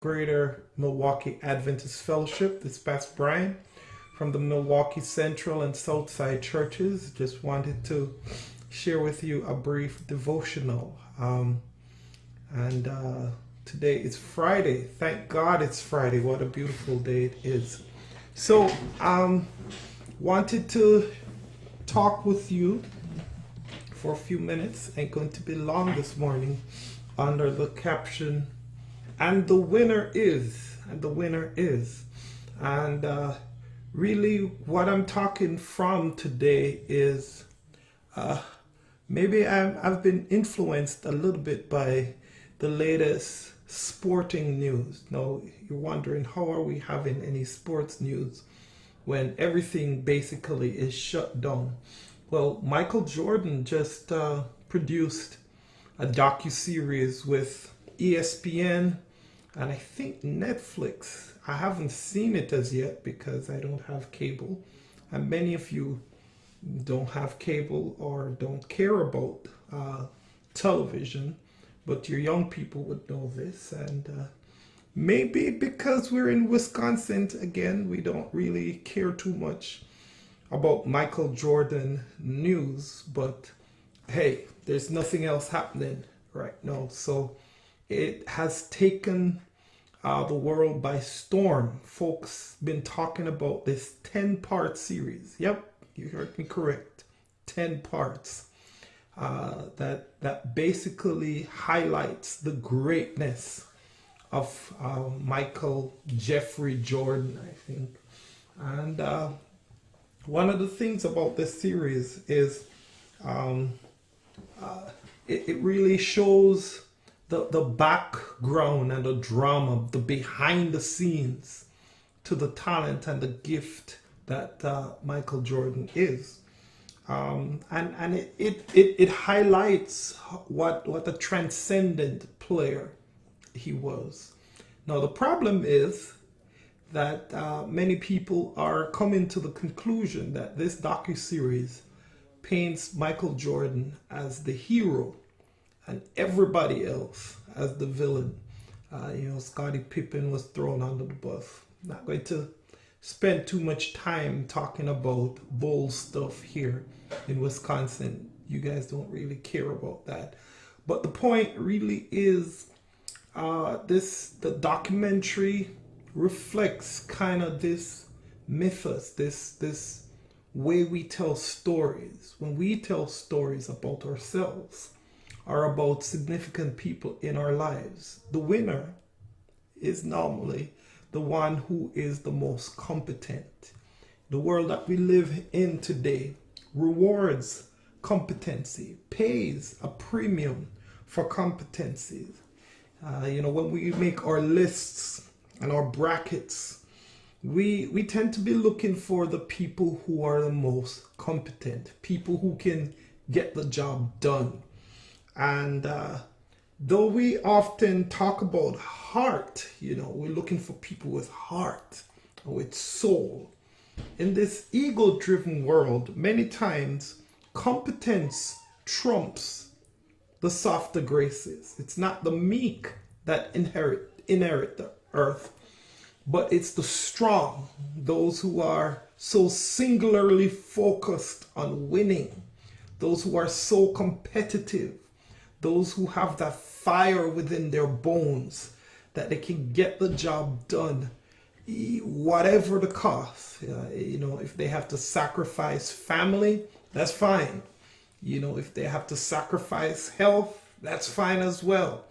Greater Milwaukee Adventist Fellowship. This Pastor Bryan from the Milwaukee Central and Southside churches. Just wanted to share with you a brief devotional. And today is Friday. Thank God it's Friday. What a beautiful day it is. So, wanted to talk with you for a few minutes. Ain't going to be long this morning, under the caption, and the winner is, and really what I'm talking from today is maybe I've been influenced a little bit by the latest sporting news. Now you're wondering, how are we having any sports news when everything basically is shut down? Well, Michael Jordan just produced a docu-series with ESPN and I think Netflix. I haven't seen it as yet because I don't have cable, and many of you don't have cable or don't care about television, but your young people would know this. And maybe because we're in Wisconsin, again, we don't really care too much about Michael Jordan news, but hey, there's nothing else happening right now. So it has taken the world by storm. Folks been talking about this 10-part series. Yep, you heard me correct. 10 parts that basically highlights the greatness of Michael Jeffrey Jordan, I think. And one of the things about this series is it really shows the background and the drama, the behind the scenes to the talent and the gift that Michael Jordan is. And it highlights what a transcendent player he was. Now the problem is that many people are coming to the conclusion that this docuseries paints Michael Jordan as the hero and everybody else as the villain. Scottie Pippen was thrown under the bus. Not going to spend too much time talking about Bull stuff here in Wisconsin. You guys don't really care about that. But the point really is the documentary reflects kind of this mythos, this way we tell stories. When we tell stories about ourselves, are about significant people in our lives, the winner is normally the one who is the most competent. The world that we live in today rewards competency, pays a premium for competencies. When we make our lists and our brackets, we tend to be looking for the people who are the most competent, people who can get the job done. And though we often talk about heart, we're looking for people with heart, with soul. In this ego-driven world, many times competence trumps the softer graces. It's not the meek that inherit the earth, but it's the strong, those who are so singularly focused on winning, those who are so competitive, those who have that fire within their bones that they can get the job done, whatever the cost. If they have to sacrifice family, that's fine. If they have to sacrifice health, that's fine as well.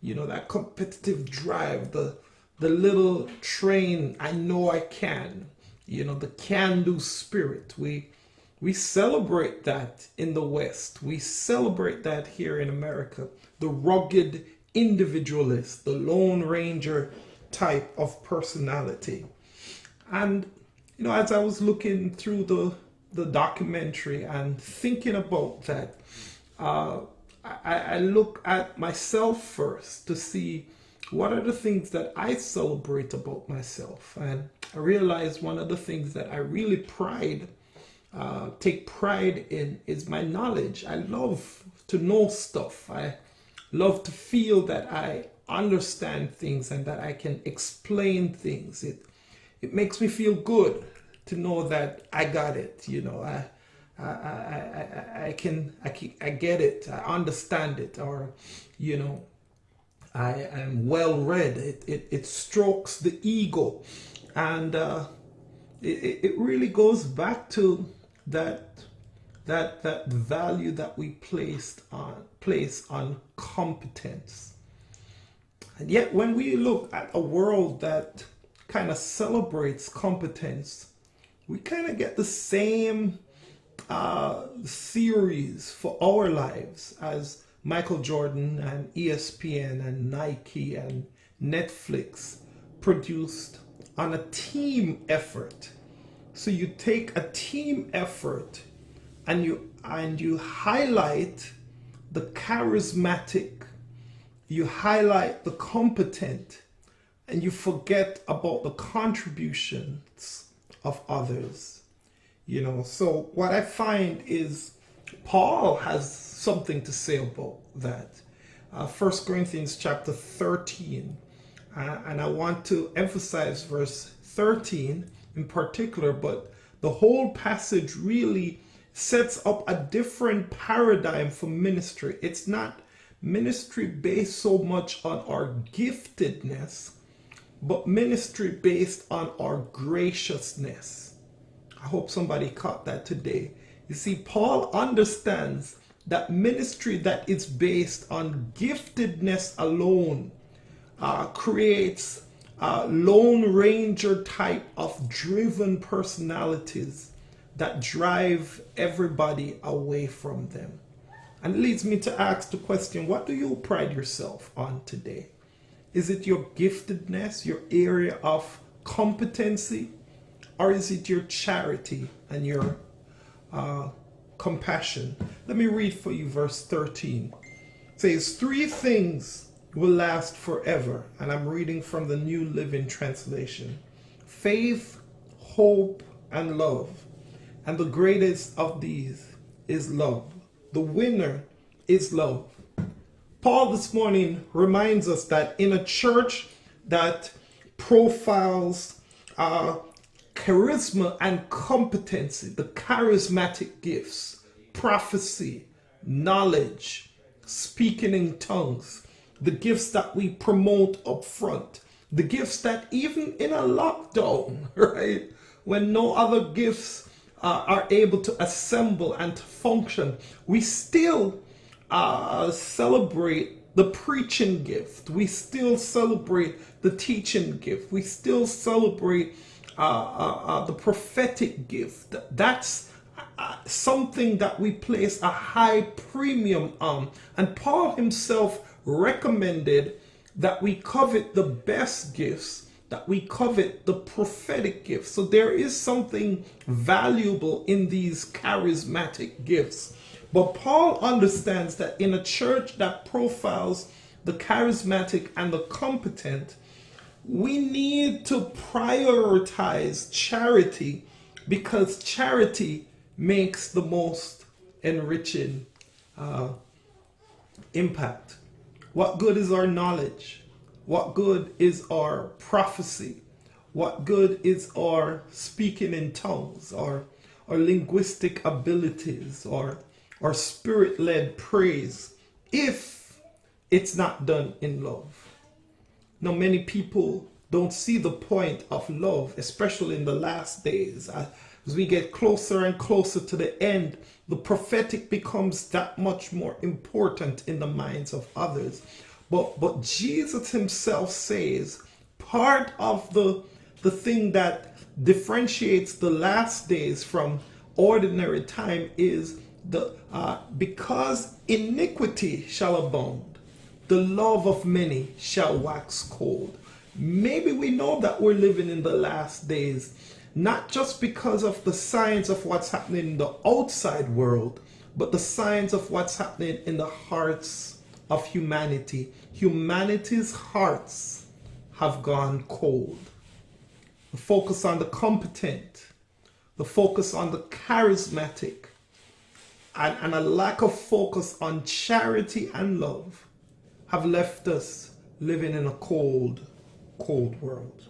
That competitive drive, the little train, I know I can, the can-do spirit. We celebrate that in the West. We celebrate that here in America. The rugged individualist, the Lone Ranger type of personality. And, as I was looking through the documentary and thinking about that, I look at myself first to see what are the things that I celebrate about myself. And I realized one of the things that I really take pride in is my knowledge. I love to know stuff. I love to feel that I understand things and that I can explain things. It makes me feel good to know that I got it. I get it. I understand it, or I am well read. It strokes the ego, and it really goes back to that value that we place on competence. And yet, when we look at a world that kind of celebrates competence, we kind of get the same series for our lives as Michael Jordan and ESPN and Nike and Netflix produced on a team effort. So you take a team effort and you highlight the charismatic, you highlight the competent, and you forget about the contributions of others. So what I find is Paul has something to say about that. 1 Corinthians chapter 13, and I want to emphasize verse 13 in particular, but the whole passage really sets up a different paradigm for ministry. It's not ministry based so much on our giftedness, but ministry based on our graciousness. I hope somebody caught that today. You see, Paul understands that ministry that is based on giftedness alone creates Lone Ranger type of driven personalities that drive everybody away from them. And it leads me to ask the question, what do you pride yourself on today? Is it your giftedness, your area of competency, or is it your charity and your compassion? Let me read for you verse 13. It says, 3 things will last forever. And I'm reading from the New Living Translation. Faith, hope, and love. And the greatest of these is love. The winner is love. Paul this morning reminds us that in a church that profiles charisma and competency, the charismatic gifts, prophecy, knowledge, speaking in tongues, the gifts that we promote up front, the gifts that even in a lockdown, right, when no other gifts are able to assemble and to function, we still celebrate the preaching gift. We still celebrate the teaching gift. We still celebrate the prophetic gift. That's something that we place a high premium on. And Paul himself recommended that we covet the best gifts, that we covet the prophetic gifts. So there is something valuable in these charismatic gifts. But Paul understands that in a church that profiles the charismatic and the competent, we need to prioritize charity, because charity makes the most enriching impact. What good is our knowledge? What good is our prophecy? What good is our speaking in tongues, or linguistic abilities, or spirit-led praise, if it's not done in love? Now, many people don't see the point of love, especially in the last days. As we get closer and closer to the end, the prophetic becomes that much more important in the minds of others. But Jesus himself says part of the thing that differentiates the last days from ordinary time is because iniquity shall abound, the love of many shall wax cold. Maybe we know that we're living in the last days, not just because of the signs of what's happening in the outside world, but the signs of what's happening in the hearts of humanity. Humanity's hearts have gone cold. The focus on the competent, the focus on the charismatic, and a lack of focus on charity and love have left us living in a cold, cold world.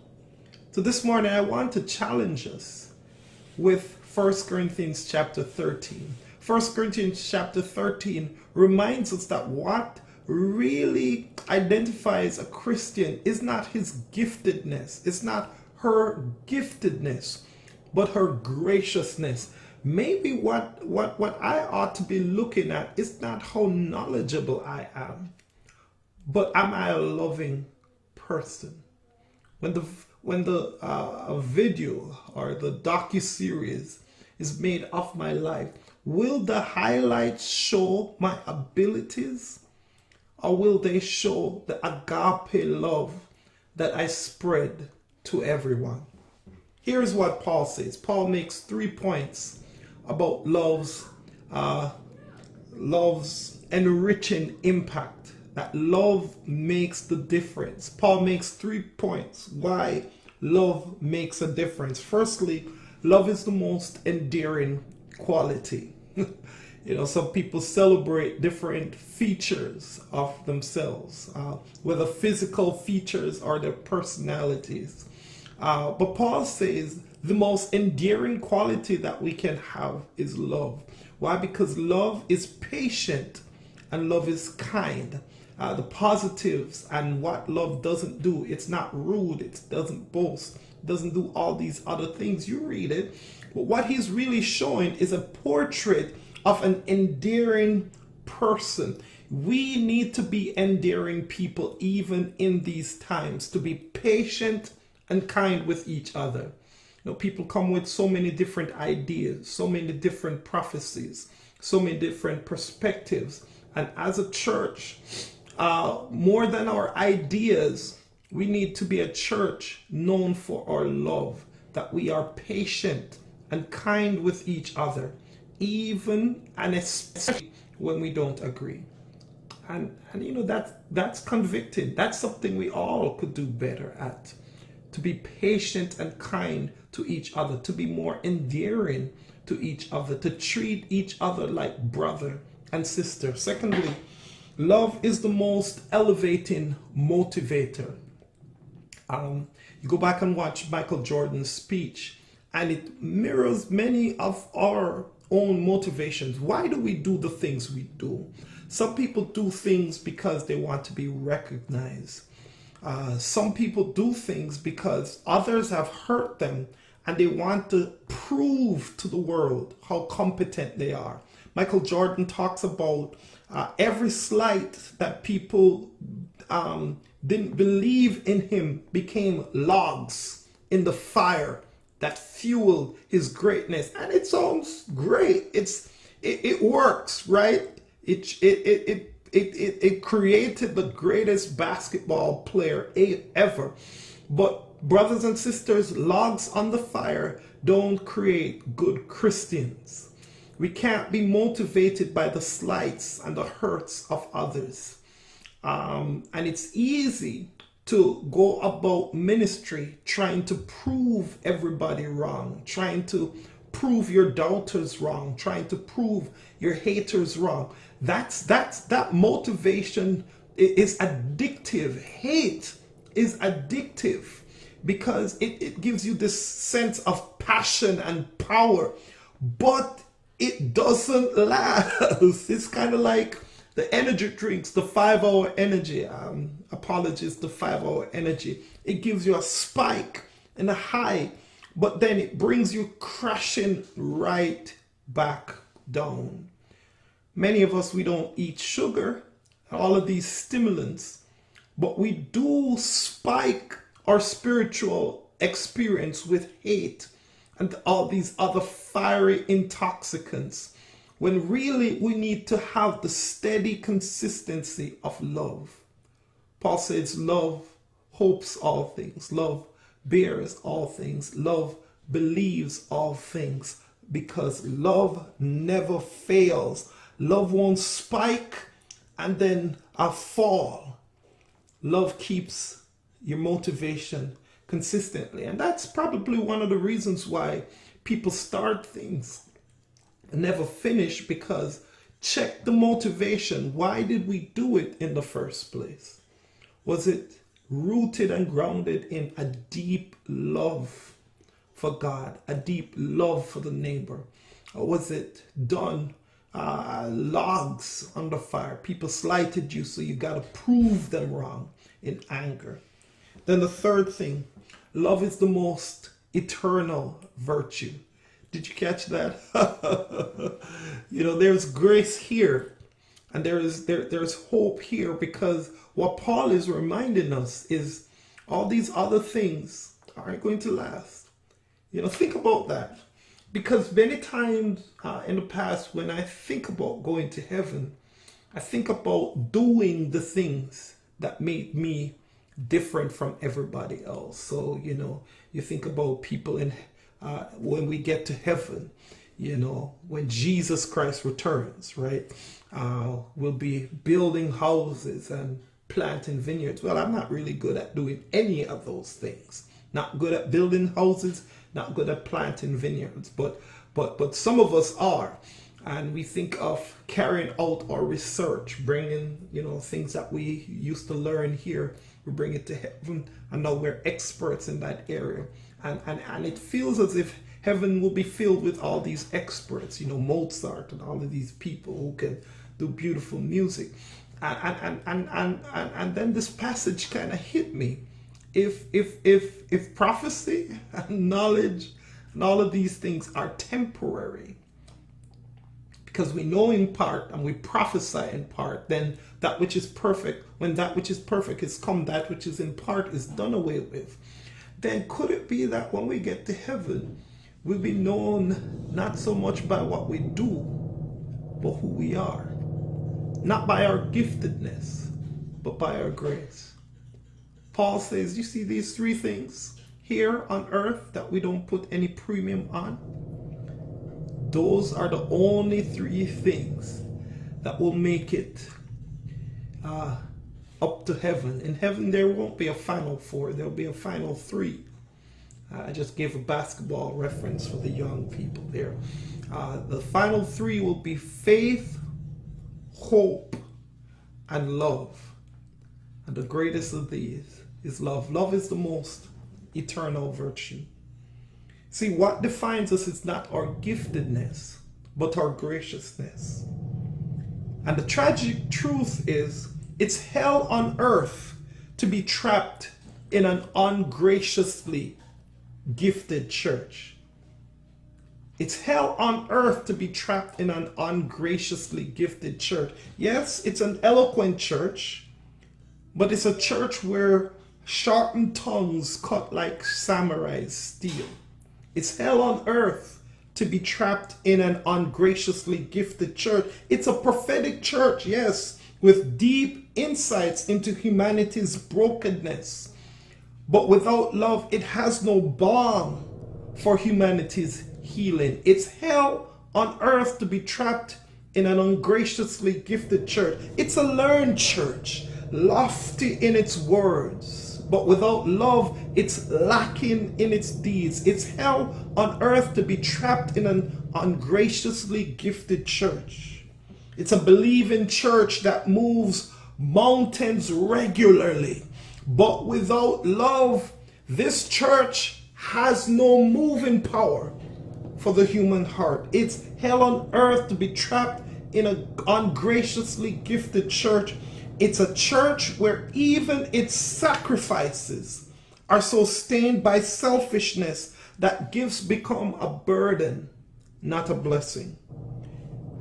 So this morning I want to challenge us with 1 Corinthians chapter 13. 1 Corinthians chapter 13 reminds us that what really identifies a Christian is not his giftedness, it's not her giftedness, but her graciousness. Maybe what I ought to be looking at is not how knowledgeable I am, but am I a loving person? When the video or the docu-series is made of my life, will the highlights show my abilities, or will they show the agape love that I spread to everyone? Here's what Paul says. Paul makes 3 points about love's enriching impact. That love makes the difference. Paul makes 3 points why love makes a difference. Firstly, love is the most endearing quality. Some people celebrate different features of themselves, whether physical features or their personalities. But Paul says the most endearing quality that we can have is love. Why? Because love is patient and love is kind. The positives and what love doesn't do. It's not rude. It doesn't boast. It doesn't do all these other things. You read it. But what he's really showing is a portrait of an endearing person. We need to be endearing people even in these times, to be patient and kind with each other. People come with so many different ideas, so many different prophecies, so many different perspectives. And as a church, more than our ideas, we need to be a church known for our love, that we are patient and kind with each other, even and especially when we don't agree. And that's convicting. That's something we all could do better at. To be patient and kind to each other, to be more endearing to each other, to treat each other like brother and sister. Secondly, love is the most elevating motivator. You go back and watch Michael Jordan's speech, and it mirrors many of our own motivations. Why do we do the things we do? Some people do things because they want to be recognized. Some people do things because others have hurt them and they want to prove to the world how competent they are. Michael Jordan talks about every slight that people didn't believe in him became logs in the fire that fueled his greatness. And it sounds great. It works, right? It created the greatest basketball player ever. But brothers and sisters, logs on the fire don't create good Christians. We can't be motivated by the slights and the hurts of others. And it's easy to go about ministry trying to prove everybody wrong, trying to prove your doubters wrong, trying to prove your haters wrong. That motivation is addictive. Hate is addictive because it gives you this sense of passion and power, but it doesn't last. It's kind of like the energy drinks, the 5-hour energy. Apologies, the 5-hour energy. It gives you a spike and a high, but then it brings you crashing right back down. Many of us, we don't eat sugar, all of these stimulants, but we do spike our spiritual experience with hate and all these other fiery intoxicants, when really we need to have the steady consistency of love. Paul says love hopes all things, love bears all things, love believes all things, because love never fails. Love won't spike and then fall. Love keeps your motivation consistently. And that's probably one of the reasons why people start things and never finish, because check the motivation. Why did we do it in the first place? Was it rooted and grounded in a deep love for God, a deep love for the neighbor? Or was it done logs under fire? People slighted you, so you got to prove them wrong in anger. Then the third thing, love is the most eternal virtue. Did you catch that? There's grace here, and there's hope here, because what Paul is reminding us is all these other things aren't going to last. Think about that. Because many times in the past, when I think about going to heaven, I think about doing the things that made me different from everybody else. So, you think about people when we get to heaven, when Jesus Christ returns, right? We'll be building houses and planting vineyards. Well, I'm not really good at doing any of those things. Not good at building houses, not good at planting vineyards, but some of us are. And we think of carrying out our research, bringing, things that we used to learn here, we bring it to heaven, and now we're experts in that area. And it feels as if heaven will be filled with all these experts, Mozart and all of these people who can do beautiful music. And then this passage kind of hit me. If prophecy and knowledge and all of these things are temporary, because we know in part and we prophesy in part, then that which is perfect, when that which is perfect is come, that which is in part is done away with. Then could it be that when we get to heaven, we'll be known not so much by what we do, but who we are? Not by our giftedness, but by our grace. Paul says, you see these three things here on earth that we don't put any premium on? Those are the only three things that will make it up to heaven. In heaven, there won't be a final four. There'll be a final three. I just gave a basketball reference for the young people there. The final three will be faith, hope, and love. And the greatest of these is love. Love is the most eternal virtue. See, what defines us is not our giftedness, but our graciousness. And the tragic truth is, it's hell on earth to be trapped in an ungraciously gifted church. It's hell on earth to be trapped in an ungraciously gifted church. Yes, it's an eloquent church, but it's a church where sharpened tongues cut like samurai steel. It's hell on earth to be trapped in an ungraciously gifted church. It's a prophetic church, yes, with deep insights into humanity's brokenness. But without love, it has no balm for humanity's healing. It's hell on earth to be trapped in an ungraciously gifted church. It's a learned church, lofty in its words, but without love, it's lacking in its deeds. It's hell on earth to be trapped in an ungraciously gifted church. It's a believing church that moves mountains regularly, but without love, this church has no moving power for the human heart. It's hell on earth to be trapped in an ungraciously gifted church. It's a church where even its sacrifices are so stained by selfishness that gifts become a burden, not a blessing.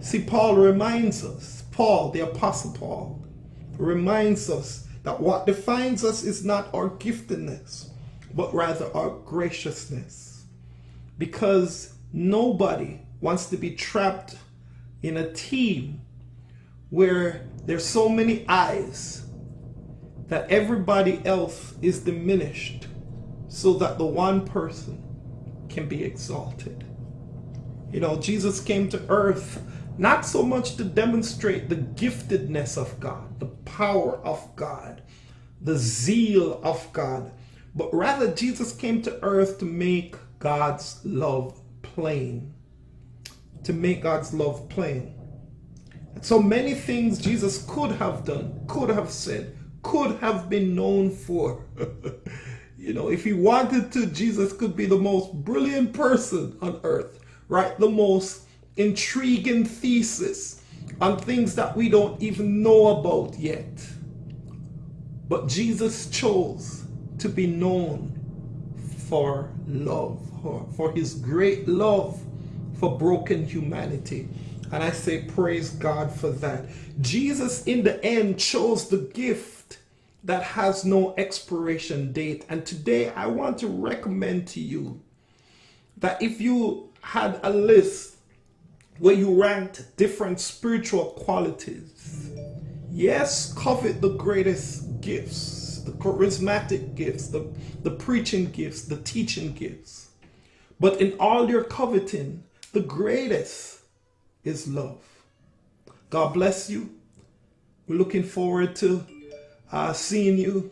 See, Paul reminds us, the Apostle Paul, reminds us that what defines us is not our giftedness, but rather our graciousness. Because nobody wants to be trapped in a team where there's so many eyes that everybody else is diminished so that the one person can be exalted. Jesus came to earth not so much to demonstrate the giftedness of God, the power of God, the zeal of God, but rather Jesus came to earth to make God's love plain. To make God's love plain. And so many things Jesus could have done, could have said, could have been known for. You know, if he wanted to, Jesus could be the most brilliant person on earth, right? The most intriguing thesis on things that we don't even know about yet. But Jesus chose to be known for love, for his great love for broken humanity. And I say praise God for that. Jesus in the end chose the gift that has no expiration date. And today I want to recommend to you that if you had a list where you ranked different spiritual qualities, yes, covet the greatest gifts, the charismatic gifts, the preaching gifts, the teaching gifts. But in all your coveting, the greatest is love. God bless you. We're looking forward to seeing you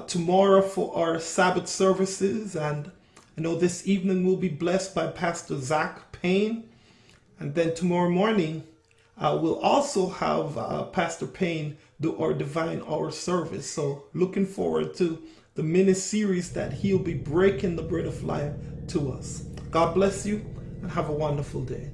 tomorrow for our Sabbath services. And I know this evening we'll be blessed by Pastor Zach Payne. And then tomorrow morning, we'll also have Pastor Payne do our Divine Hour service. So looking forward to the mini-series that he'll be breaking the bread of life to us. God bless you and have a wonderful day.